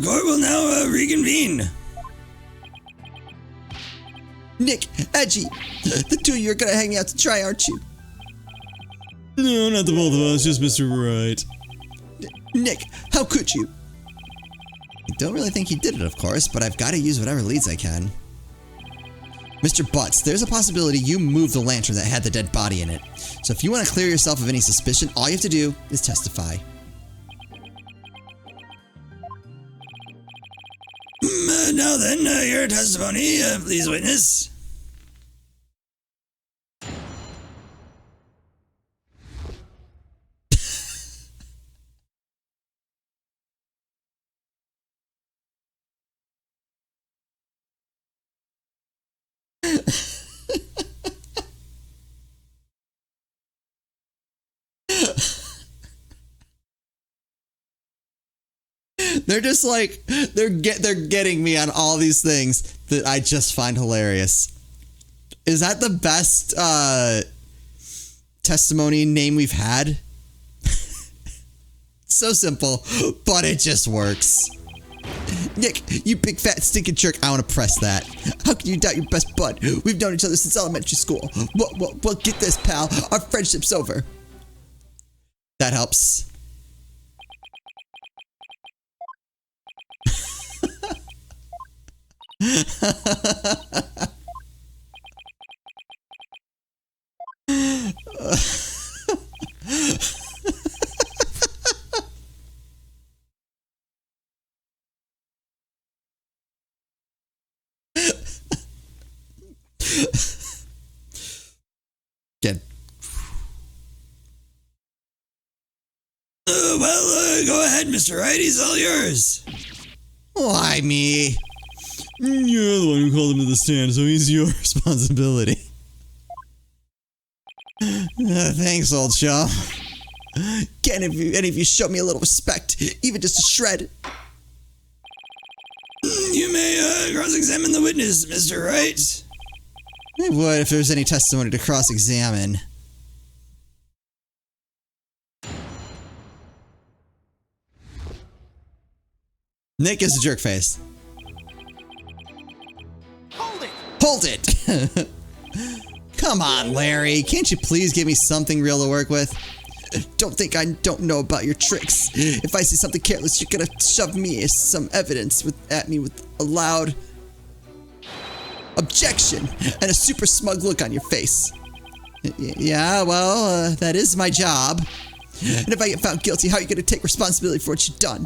Court will now reconvene. Nick, Edgy, the two of you are gonna hang out to dry, aren't you? No, not the both of us, just Mr. Wright. Nick, how could you? I don't really think he did it, of course, but I've got to use whatever leads I can. Mr. Butts, there's a possibility you moved the lantern that had the dead body in it. So if you want to clear yourself of any suspicion, all you have to do is testify. Now then, your testimony, please, witness. They're just like, they're getting me on all these things that I just find hilarious. Is that the best testimony name we've had? So simple, but it just works. Nick, you big fat stinking jerk, I want to press that. How can you doubt your best bud? We've known each other since elementary school. Well, get this, pal. Our friendship's over. That helps. Again. Go ahead, Mr. Wright. He's all yours. Why me? You're the one who called him to the stand, so he's your responsibility. Thanks, old chum. Can any of you show me a little respect, even just a shred? You may cross-examine the witness, Mr. Wright. I would if there was any testimony to cross-examine. Nick is a jerk face. Hold it! Come on, Larry. Can't you please give me something real to work with? Don't think I don't know about your tricks. If I see something careless, you're gonna shove me as some evidence at me with a loud objection and a super smug look on your face. Yeah, well, that is my job. And if I get found guilty, how are you gonna take responsibility for what you've done?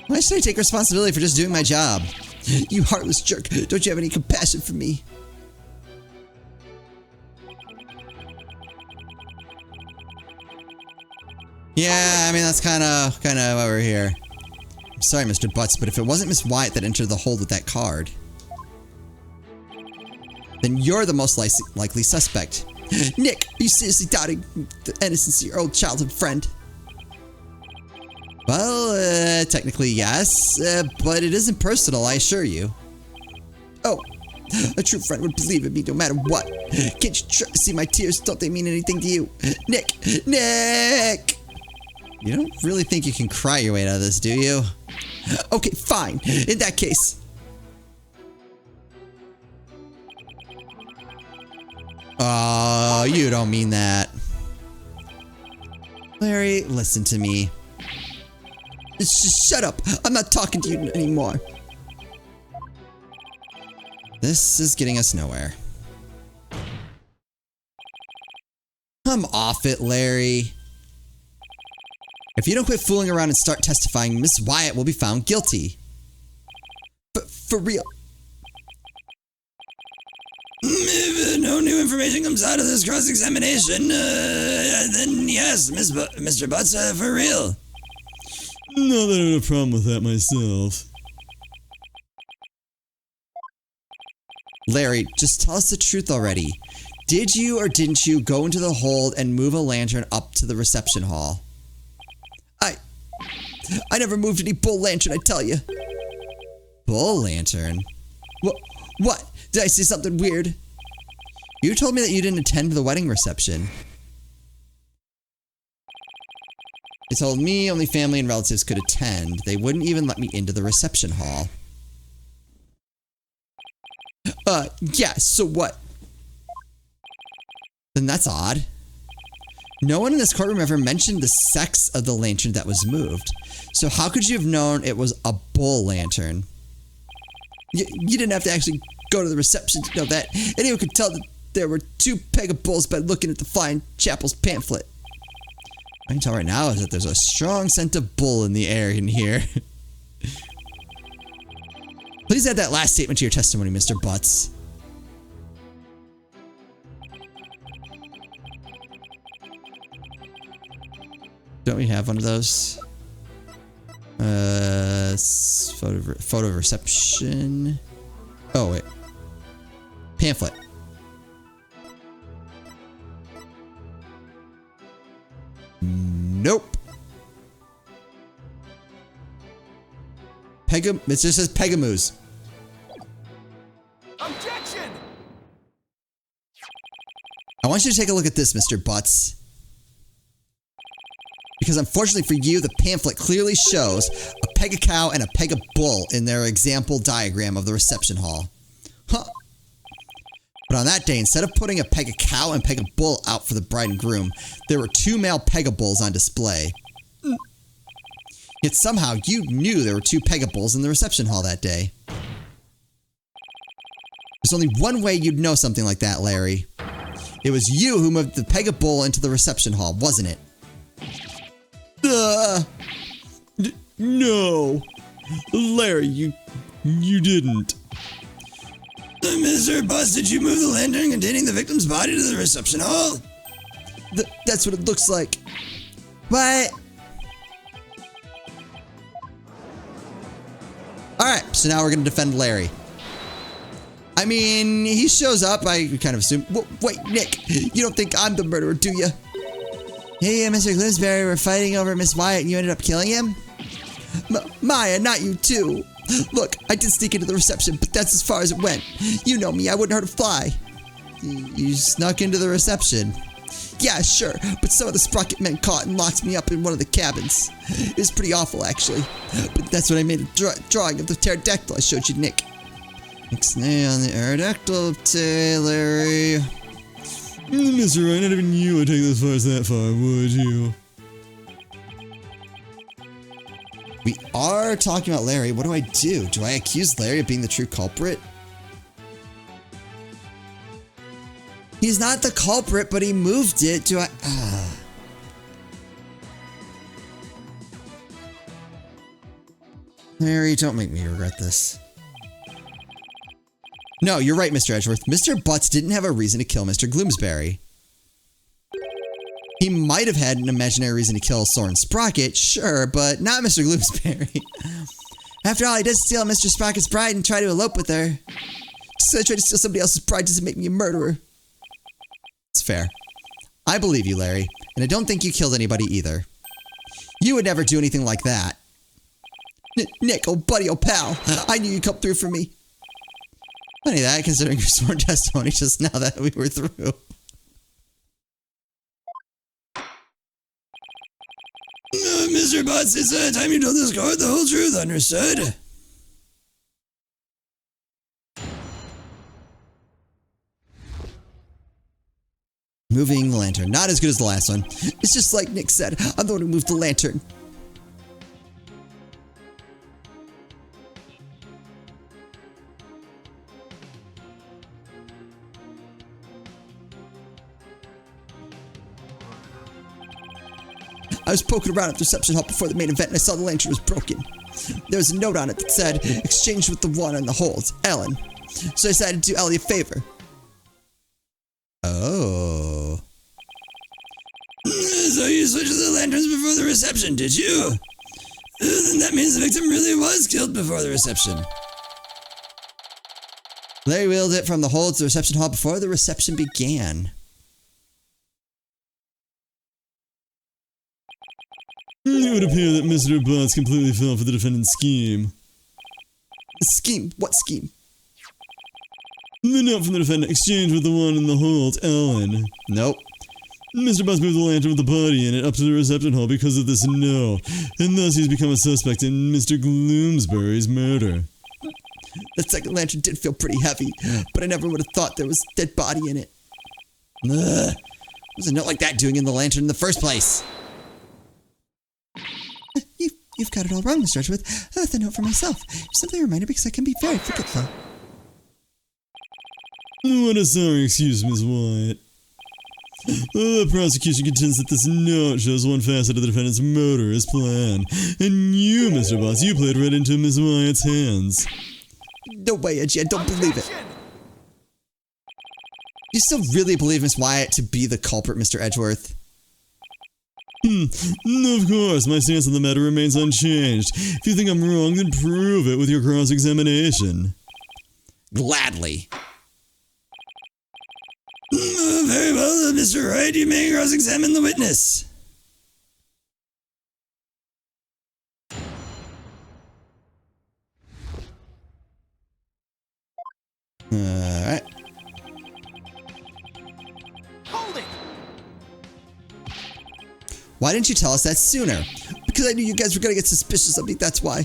Why should I take responsibility for just doing my job? You heartless jerk, don't you have any compassion for me? Yeah, I mean, that's kind of why we're here. I'm sorry, Mr. Butts, but if it wasn't Miss Wyatt that entered the hold with that card, then you're the most likely suspect. Nick, are you seriously doubting the innocence of your old childhood friend? Well, technically yes, but it isn't personal, I assure you. Oh, a true friend would believe in me no matter what. Can't you see my tears? Don't they mean anything to you? Nick! Nick! You don't really think you can cry your way out of this, do you? Okay, fine. In that case. Oh, you don't mean that. Larry, listen to me. Just shut up. I'm not talking to you anymore. This is getting us nowhere. Come off it, Larry. If you don't quit fooling around and start testifying, Miss Wyatt will be found guilty. For real. If no new information comes out of this cross-examination, then yes, Mr. Butts, for real. Not that I have a problem with that myself. Larry, just tell us the truth already. Did you or didn't you go into the hold and move a lantern up to the reception hall? I never moved any bull lantern, I tell you. Bull lantern? What? Did I say something weird? You told me that you didn't attend the wedding reception. They told me only family and relatives could attend. They wouldn't even let me into the reception hall. Yeah, so what? Then that's odd. No one in this courtroom ever mentioned the sex of the lantern that was moved. So how could you have known it was a bull lantern? You didn't have to actually go to the reception to know that. Anyone could tell that there were 2 peg of bulls by looking at the Flying Chapel's pamphlet. I can tell right now is that there's a strong scent of bull in the air in here. Please add that last statement to your testimony, Mr. Butts. Don't we have one of those? Photo of reception. Oh, wait. Pamphlet. Nope. It just says Pegamoose. Objection! I want you to take a look at this, Mr. Butts. Because unfortunately for you, the pamphlet clearly shows a peg of cow and a peg of bull in their example diagram of the reception hall. Huh. But on that day, instead of putting a peg of cow and peg of bull out for the bride and groom, there were 2 male pegabulls on display. Yet somehow you knew there were 2 pegabulls in the reception hall that day. There's only one way you'd know something like that, Larry. It was you who moved the pegabull into the reception hall, wasn't it? No. Larry, you didn't. Mr. Butts, did you move the lantern containing the victim's body to the reception hall? That's what it looks like. What? Alright, so now we're going to defend Larry. I mean, he shows up, I kind of assume. Wait, Nick, you don't think I'm the murderer, do you? Hey, Mr. Gloomsbury, we're fighting over Miss Wyatt and you ended up killing him? Maya, not you too. Look, I did sneak into the reception, but that's as far as it went. You know me, I wouldn't hurt a fly. You snuck into the reception? Yeah, sure, but some of the Sprocket men caught and locked me up in one of the cabins. It was pretty awful, actually. But that's when I made a drawing of the pterodactyl I showed you, Nick. Ixnay on the pterodactyl today, Larry. Mr. Wright, not even you would take this far that far, would you? We are talking about Larry. What do I do? Do I accuse Larry of being the true culprit? He's not the culprit, but he moved it. Do I... Larry, don't make me regret this. No, you're right, Mr. Edgeworth. Mr. Butts didn't have a reason to kill Mr. Gloomsbury. He might have had an imaginary reason to kill Soren Sprocket, sure, but not Mr. Gloomsbury. After all, I did steal Mr. Sprocket's bride and try to elope with her. Just because I tried to steal somebody else's bride doesn't make me a murderer. It's fair. I believe you, Larry, and I don't think you killed anybody either. You would never do anything like that. Nick, old buddy, old pal, I knew you'd come through for me. Funny that, considering your sworn testimony just now that we were through. Mr. Butts, it's time you told this court the whole truth, understood? Moving the lantern. Not as good as the last one. It's just like Nick said. I'm the one who moved the lantern. I was poking around at the reception hall before the main event and I saw the lantern was broken. There was a note on it that said, exchange with the one on the hold, Ellen. So I decided to do Ellie a favor. Oh. So you switched the lanterns before the reception, did you? Then that means the victim really was killed before the reception. Larry wheeled it from the hold to the reception hall before the reception began. It would appear that Mr. Butts completely fell for the defendant's scheme. Scheme? What scheme? The note from the defendant exchanged with the one in the hold, Ellen. Nope. Mr. Butts moved the lantern with the body in it up to the reception hall because of this note, and thus he's become a suspect in Mr. Gloomsbury's murder. That second lantern did feel pretty heavy, but I never would have thought there was a dead body in it. Ugh. What was a note like that doing in the lantern in the first place? You've got it all wrong, Mr. Edgeworth. The note for myself. You simply reminded me because I can be very forgetful. What a sorry excuse, Miss Wyatt. The prosecution contends that this note shows one facet of the defendant's murderous plan. And you, Mr. Butts, you played right into Miss Wyatt's hands. No way, Edgy. I don't believe it. You still really believe Miss Wyatt to be the culprit, Mr. Edgeworth? Of course, my stance on the matter remains unchanged. If you think I'm wrong, then prove it with your cross-examination. Gladly. Very well, Mr. Wright. You may cross-examine the witness. Alright. Hold it! Why didn't you tell us that sooner? Because I knew you guys were gonna get suspicious of me, that's why.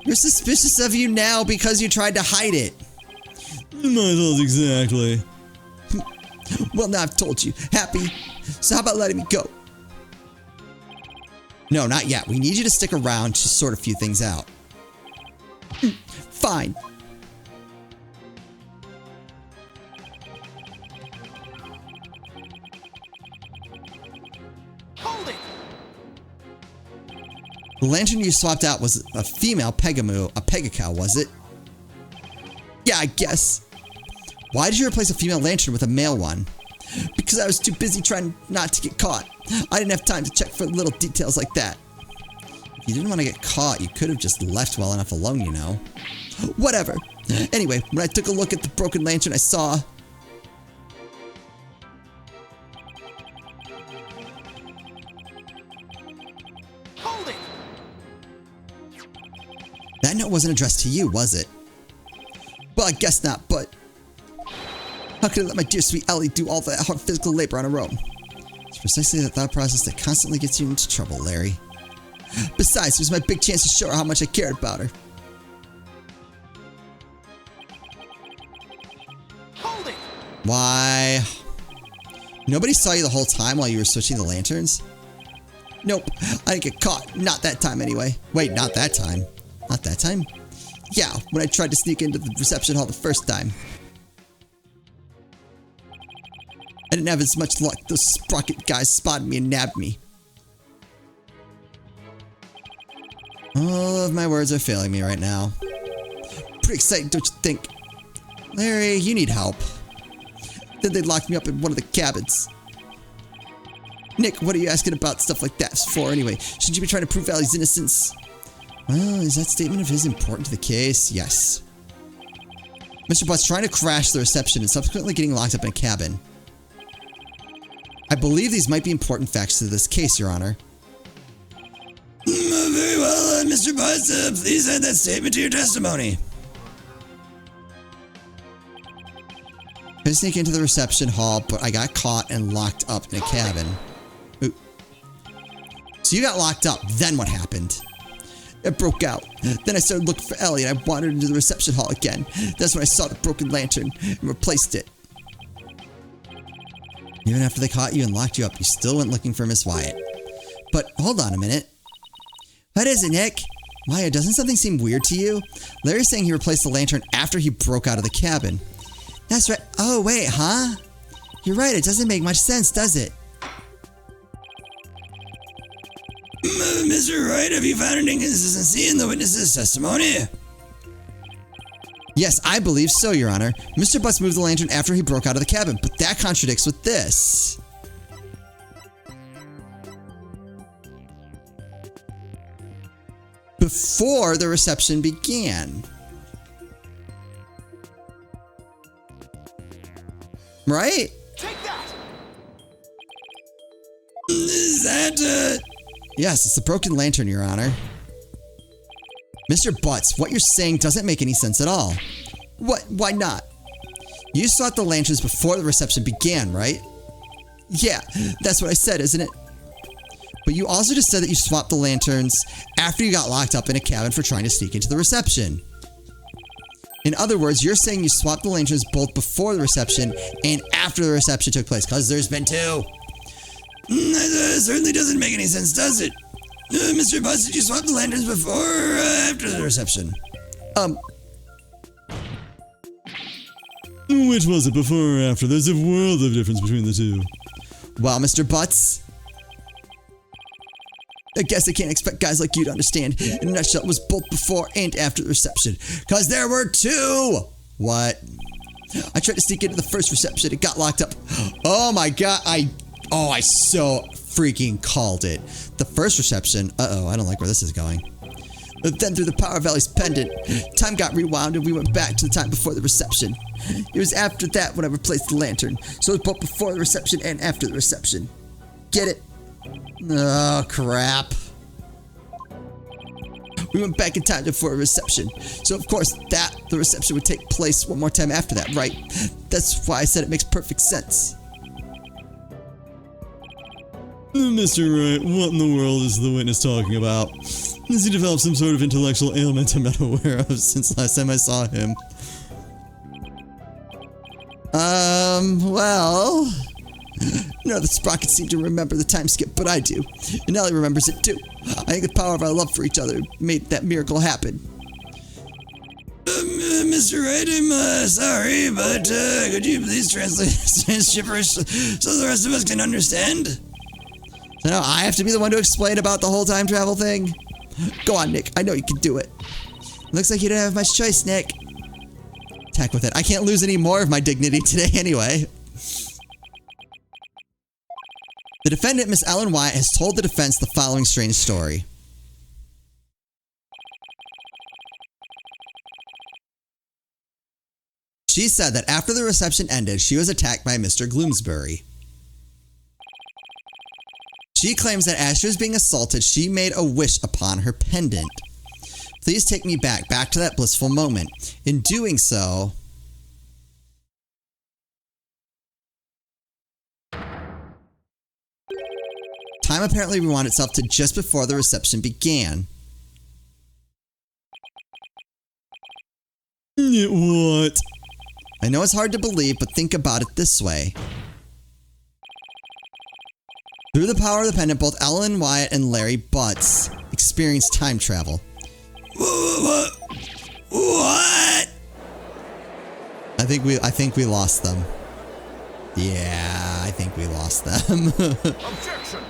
We're suspicious of you now because you tried to hide it. My thoughts exactly. Well, now I've told you. Happy? So how about letting me go? No, not yet. We need you to stick around to sort a few things out. Fine. Hold it! The lantern you swapped out was a female Pegacow, was it? Yeah, I guess. Why did you replace a female lantern with a male one? Because I was too busy trying not to get caught. I didn't have time to check for little details like that. If you didn't want to get caught, you could have just left well enough alone, you know. Whatever. Anyway, when I took a look at the broken lantern, I saw... Hold it! That note wasn't addressed to you, was it? Well, I guess not, but... How could I let my dear sweet Ellie do all that hard physical labor on her own? It's precisely that thought process that constantly gets you into trouble, Larry. Besides, it was my big chance to show her how much I cared about her. Hold it! Why? Nobody saw you the whole time while you were switching the lanterns? Nope, I didn't get caught. Not that time anyway. Wait, not that time. Not that time? Yeah, when I tried to sneak into the reception hall the first time. I didn't have as much luck. Those sprocket guys spotted me and nabbed me. All of my words are failing me right now. Pretty exciting, don't you think? Larry, you need help. Then they locked me up in one of the cabins. Nick, what are you asking about stuff like that for anyway? Shouldn't you be trying to prove Ellie's innocence? Well, is that statement of his important to the case? Yes. Mr. Butts trying to crash the reception and subsequently getting locked up in a cabin. I believe these might be important facts to this case, Your Honor. Very well, Mr. Butts. Please add that statement to your testimony. I sneak into the reception hall, but I got caught and locked up in a cabin. Ooh. So you got locked up, then what happened? It broke out. Then I started looking for Ellie and I wandered into the reception hall again. That's when I saw the broken lantern and replaced it. Even after they caught you and locked you up, you still went looking for Miss Wyatt. But hold on a minute. What is it, Nick? Maya, doesn't something seem weird to you? Larry's saying he replaced the lantern after he broke out of the cabin. That's right. Oh, wait, huh? You're right, it doesn't make much sense, does it? Mr. Wright, have you found an inconsistency in the witness's testimony? Yes, I believe so, Your Honor. Mr. Butts moved the lantern after he broke out of the cabin, but that contradicts with this. Before the reception began. Right? Take that! Is that, Yes, it's the broken lantern, Your Honor. Mr. Butts, what you're saying doesn't make any sense at all. What? Why not? You sought the lanterns before the reception began, right? Yeah, that's what I said, isn't it? But you also just said that you swapped the lanterns after you got locked up in a cabin for trying to sneak into the reception. In other words, you're saying you swapped the lanterns both before the reception and after the reception took place, because there's been two. That certainly doesn't make any sense, does it? Mr. Butts, did you swap the lanterns before or after the reception? Which was it, before or after? There's a world of difference between the two. Well, Mr. Butts, I guess I can't expect guys like you to understand. In a nutshell, it was both before and after the reception. Because there were two! What? I tried to sneak into the first reception. It got locked up. Oh my god, I so freaking called it. The first reception, I don't like where this is going. But then through the Power Valley's pendant, time got rewound and we went back to the time before the reception. It was after that when I replaced the lantern. So it was both before the reception and after the reception. Get it? Oh, crap. We went back in time before a reception. So of course the reception would take place one more time after that, right? That's why I said it makes perfect sense. Mr. Wright, what in the world is the witness talking about? Has he developed some sort of intellectual ailment I'm not aware of since last time I saw him? Well... None of the sprockets seem to remember the time skip, but I do. And Ellie remembers it too. I think the power of our love for each other made that miracle happen. Mr. Wright, I'm sorry, but could you please translate this gibberish so the rest of us can understand? So now I have to be the one to explain about the whole time travel thing? Go on, Nick. I know you can do it. Looks like you don't have much choice, Nick. Attack with it. I can't lose any more of my dignity today anyway. The defendant, Miss Ellen Wyatt, has told the defense the following strange story. She said that after the reception ended, she was attacked by Mr. Gloomsbury. She claims that as she was being assaulted, she made a wish upon her pendant. Please take me back to that blissful moment. In doing so... Time apparently rewound itself to just before the reception began. What? I know it's hard to believe, but think about it this way. Through the power of the pendant, both Ellen Wyatt and Larry Butts experienced time travel. What? I think we lost them. Yeah, I think we lost them. Objection!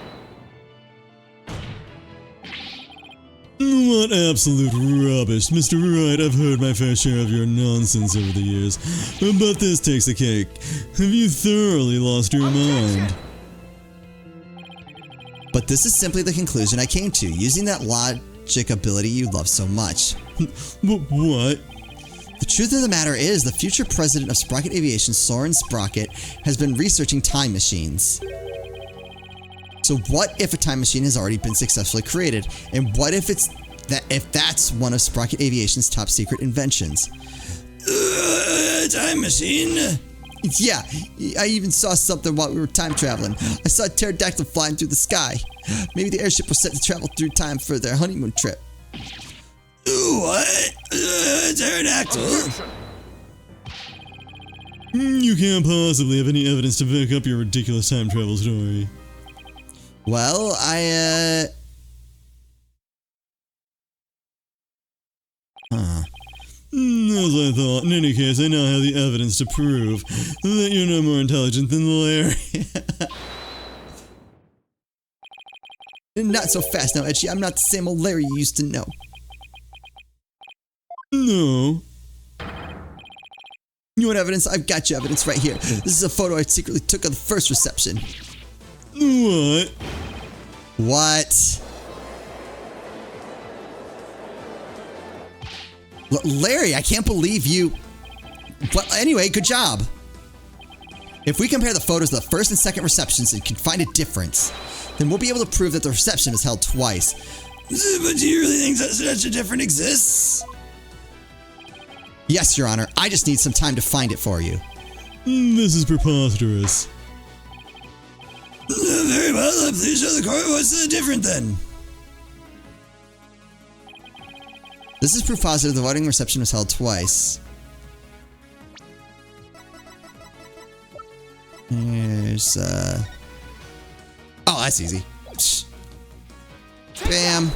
What absolute rubbish. Mr. Wright, I've heard my fair share of your nonsense over the years, but this takes the cake. Have you thoroughly lost your mind? But this is simply the conclusion I came to, using that logic ability you love so much. What? The truth of the matter is, the future president of Sprocket Aviation, Soren Sprocket, has been researching time machines. So what if a time machine has already been successfully created? And what if that's one of Sprocket Aviation's top secret inventions? Time machine? Yeah, I even saw something while we were time traveling. I saw a pterodactyl flying through the sky. Maybe the airship was set to travel through time for their honeymoon trip. What? Pterodactyl? You can't possibly have any evidence to back up your ridiculous time travel story. Well, As I thought. In any case, I now have the evidence to prove that you're no more intelligent than Larry. Not so fast now, Edgy. I'm not the same old Larry you used to know. No. You want evidence? I've got your evidence right here. This is a photo I secretly took of the first reception. What? What? Larry, I can't believe you... Well, anyway, good job. If we compare the photos of the first and second receptions and can find a difference, then we'll be able to prove that the reception was held twice. But do you really think that such a difference exists? Yes, Your Honor. I just need some time to find it for you. This is preposterous. Very well, please show the court what's different then. This is proof positive the wedding reception was held twice. Here's, oh, that's easy. Bam.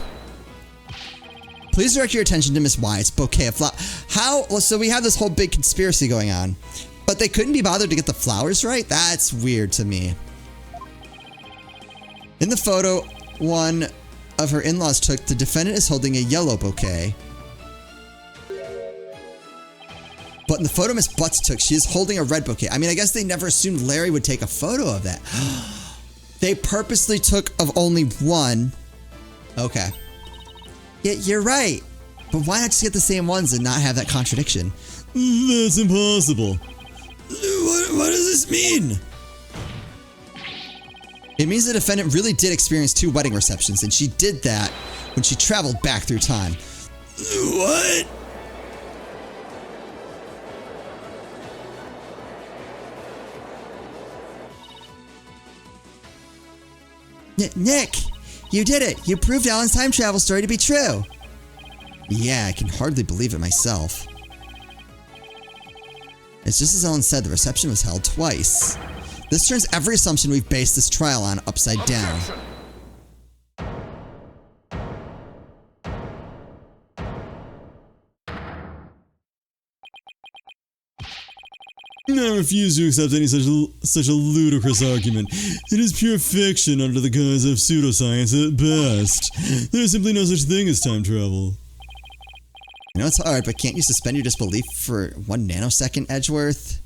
Please direct your attention to Miss Wyatt's bouquet of flowers. How? Well, so we have this whole big conspiracy going on, but they couldn't be bothered to get the flowers right? That's weird to me. In the photo one of her in-laws took, the defendant is holding a yellow bouquet. But in the photo Miss Butts took, she is holding a red bouquet. I mean, I guess they never assumed Larry would take a photo of that. They purposely took of only one. Okay. Yeah, you're right. But why not just get the same ones and not have that contradiction? That's impossible. What does this mean? It means the defendant really did experience 2 wedding receptions, and she did that when she traveled back through time. What? Nick, you did it. You proved Alan's time travel story to be true. Yeah, I can hardly believe it myself. It's just as Ellen said, the reception was held twice. This turns every assumption we've based this trial on upside down. I refuse to accept any such a ludicrous argument. It is pure fiction under the guise of pseudoscience at best. There is simply no such thing as time travel. I know it's hard, but can't you suspend your disbelief for 1 nanosecond, Edgeworth?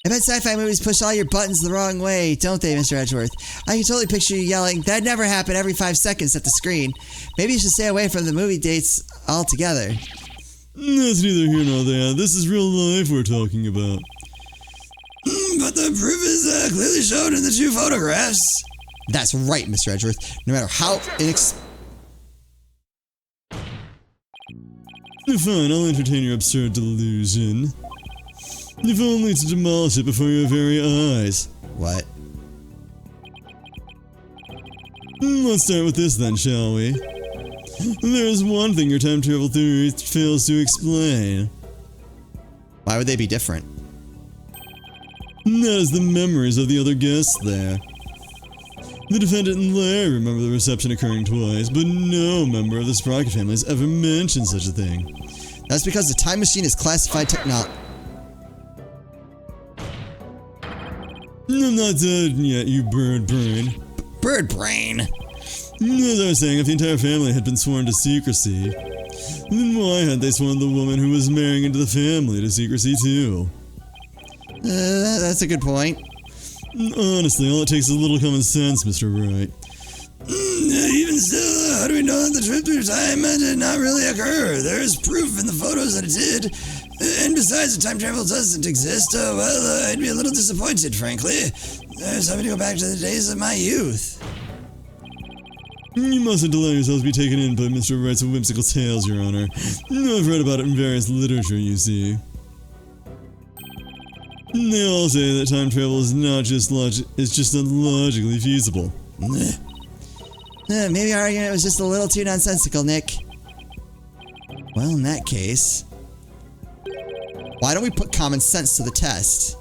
I bet sci-fi movies push all your buttons the wrong way, don't they, Mr. Edgeworth? I can totally picture you yelling, "That never happened," every 5 seconds at the screen. Maybe you should stay away from the movie dates altogether. That's neither here nor there. This is real life we're talking about. But the proof is clearly shown in the 2 photographs. That's right, Mr. Edgeworth. No matter how Fine, I'll entertain your absurd delusion. If only to demolish it before your very eyes. What? Let's start with this then, shall we? There is one thing your time travel theory fails to explain. Why would they be different? And that is the memories of the other guests there. The defendant and Larry remember the reception occurring twice, but no member of the Sprocket family has ever mentioned such a thing. That's because the time machine is classified technology. I'm not dead yet, you bird brain. Bird brain? As I was saying, if the entire family had been sworn to secrecy, then why hadn't they sworn the woman who was marrying into the family to secrecy too? That's a good point. Honestly, all it takes is a little common sense, Mr. Wright. Even still, how do we know that the trip through time did not really occur? There is proof in the photos that it did. And besides, if time travel doesn't exist, well, I'd be a little disappointed, frankly. I was hoping to go back to the days of my youth. You mustn't allow yourselves to be taken in by Mr. Wright's whimsical tales, Your Honor. I've read about it in various literature, you see. They all say that time travel is not just it's just not logically feasible. Maybe our argument was just a little too nonsensical, Nick. Well, in that case, why don't we put common sense to the test?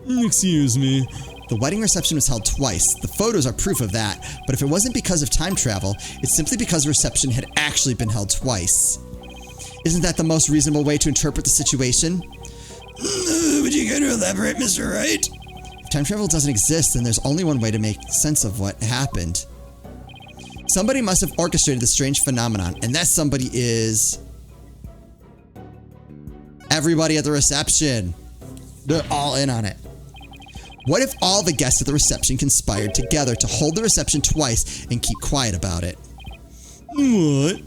Excuse me. The wedding reception was held twice. The photos are proof of that. But if it wasn't because of time travel, it's simply because the reception had actually been held twice. Isn't that the most reasonable way to interpret the situation? Would you care to elaborate, Mr. Wright? If time travel doesn't exist, then there's only one way to make sense of what happened. Somebody must have orchestrated this strange phenomenon, and that somebody is everybody at the reception. They're all in on it. What if all the guests at the reception conspired together to hold the reception twice and keep quiet about it? What?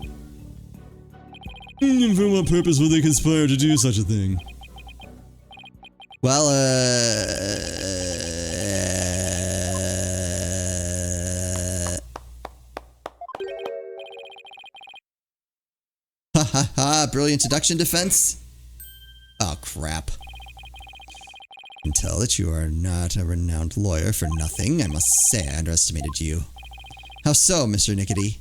And for what purpose would they conspire to do such a thing? Well, ha ha ha, brilliant deduction defense? Oh, crap. can tell that you are not a renowned lawyer for nothing. I must say I underestimated you. How so, Mr. Nickety?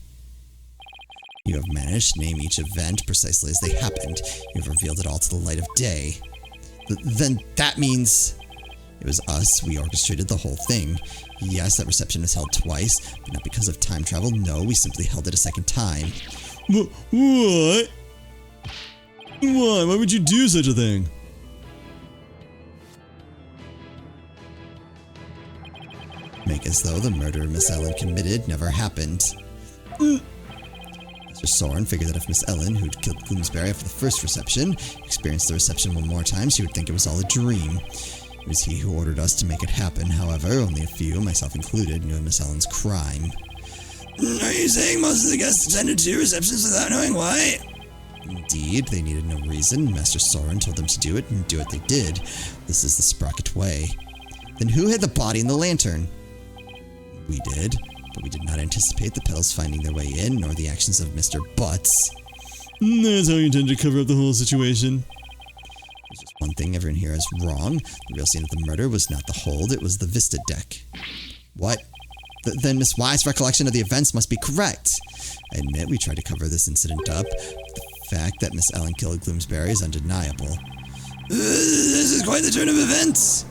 You have managed to name each event precisely as they happened. You have revealed it all to the light of day. Then that means... It was us. We orchestrated the whole thing. Yes, that reception was held twice, but not because of time travel. No, we simply held it a second time. What? Why? Why would you do such a thing? Make as though the murder Miss Ellen committed never happened. Mr. Soren figured that if Miss Ellen, who'd killed Bloomsbury after the first reception, experienced the reception one more time, she would think it was all a dream. It was he who ordered us to make it happen. However, only a few, myself included, knew of Miss Ellen's crime. Are you saying most of the guests attended 2 receptions without knowing why? Indeed, they needed no reason. Master Soren told them to do it, and do it they did. This is the Sprocket way. Then who hid the body in the lantern? We did, but we did not anticipate the petals finding their way in, nor the actions of Mr. Butts. That's how you intended to cover up the whole situation. There's just one thing everyone here is wrong. The real scene of the murder was not the hold, it was the Vista deck. What? Then Miss Y's recollection of the events must be correct. I admit we tried to cover this incident up. The fact that Miss Ellen killed Gloomsbury is undeniable. This is quite the turn of events.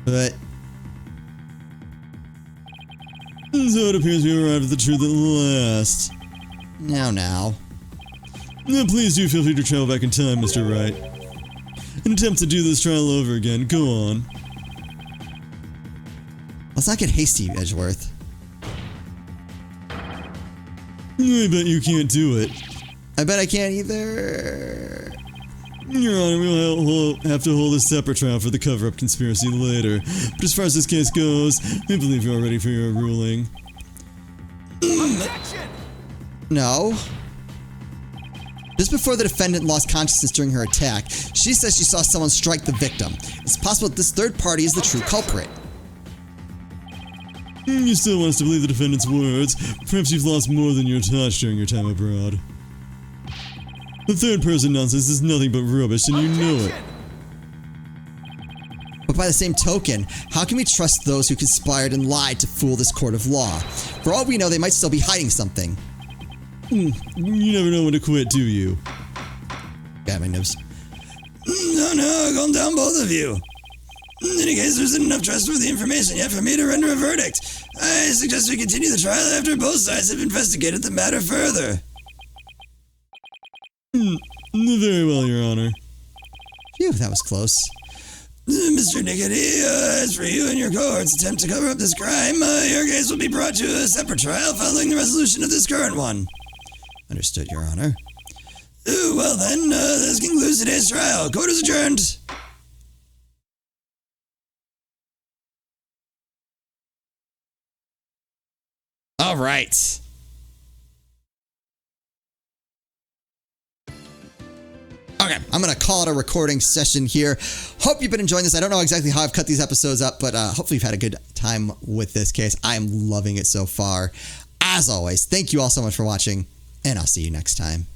But... So it appears we arrived at the truth at last. Now. Please do feel free to travel back in time, Mr. Wright. An attempt to do this trial over again. Go on. Let's not get hasty, Edgeworth. I bet you can't do it. I bet I can't either. Your Honor, we'll have to hold a separate trial for the cover-up conspiracy later. But as far as this case goes, I believe you're ready for your ruling. Objection! No. Just before the defendant lost consciousness during her attack, she says she saw someone strike the victim. It's possible that this third party is the true culprit. You still want us to believe the defendant's words. Perhaps you've lost more than your touch during your time abroad. The third-person nonsense is nothing but rubbish, and you know it. But by the same token, how can we trust those who conspired and lied to fool this court of law? For all we know, they might still be hiding something. You never know when to quit, do you? Got my nose. No, calm down, both of you. In any case, there isn't enough trustworthy information yet for me to render a verdict. I suggest we continue the trial after both sides have investigated the matter further. Very well, Your Honor. Phew, that was close. Mr. Nickety, as for you and your cohort's attempt to cover up this crime, your case will be brought to a separate trial following the resolution of this current one. Understood, Your Honor. Well then, this concludes today's trial. Court is adjourned. All right. Okay, I'm going to call it a recording session here. Hope you've been enjoying this. I don't know exactly how I've cut these episodes up, but hopefully you've had a good time with this case. I am loving it so far. As always, thank you all so much for watching, and I'll see you next time.